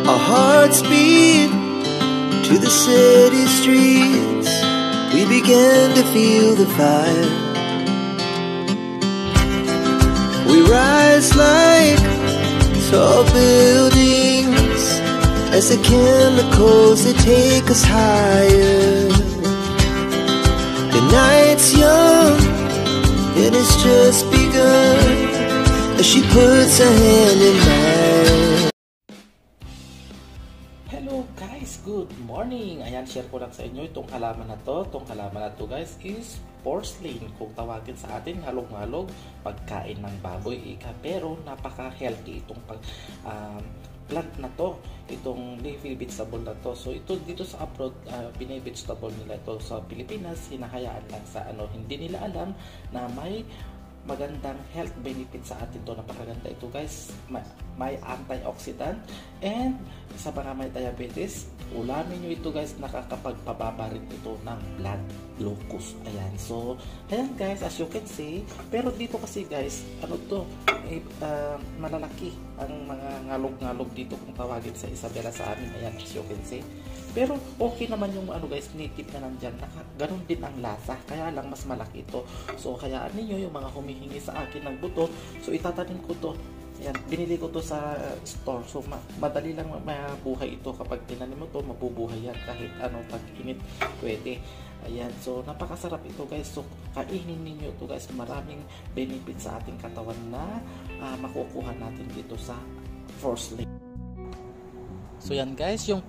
Our hearts beat to the city streets. We began to feel the fire. We rise like tall buildings as the chemicals they take us higher. The night's young and it's just begun as she puts her hand in mine. Hello guys, good morning. Ayan, share ko lang sa inyo itong halaman na to. Itong halaman na to guys is porcelain. Kung tawagin sa atin, halong-halong pagkain ng baboy ika. Pero napaka-healthy itong plant na to. Itong leafy vegetable na to. So ito dito sa abroad, bine-vegetable nila ito. Sa Pilipinas, hinahayaan lang sa hindi nila alam na may magandang health benefit sa atin to. Napakaganda ito guys. May antioxidant and sa mga may diabetes, ulamin nyo ito guys, nakakapagpababa rin ito ng blood glucose. Ayan, so ayan guys, as you can see. Pero dito kasi guys, malalaki ang mga ngalog-ngalog dito kung tawagin sa Isabela sa amin. Ayan, as you can see. Pero okay naman yung guys, native na nandyan. Ganon din ang lasa, kaya lang mas malaki ito. So hayaan ninyo yung mga humihingi sa akin ng buto. So itatanim ko to. Ayan, binili ko to sa store. So madali lang mabuhay ito. Kapag tinanim mo to, mabubuhay yan kahit pag init pwede. Ayan, so napakasarap ito guys. So kainin ninyo ito guys. Maraming benefit sa ating katawan na makukuha natin dito sa porcelain. So yan guys, yung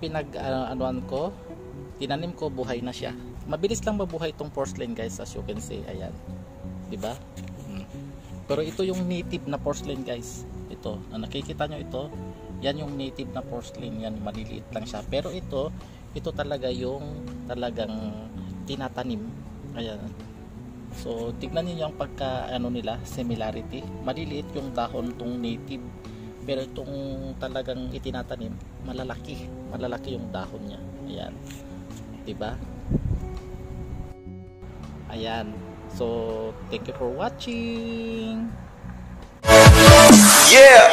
ko, tinanim ko, buhay na siya. Mabilis lang mabuhay itong porcelain guys, as you can see. Ayan, diba? Pero ito yung native na porcelain guys. Ito, nakikita nyo ito, yan yung native na porcelain. Yan, maliliit lang siya. Pero ito talaga yung talagang tinatanim. Ayan. So tignan niyo yung pagka nila, similarity. Maliliit yung dahon tong native. Pero itong talagang itinatanim, malalaki yung dahon niya. Ayan. 'Di ba? Ayan. So, thank you for watching. Yeah.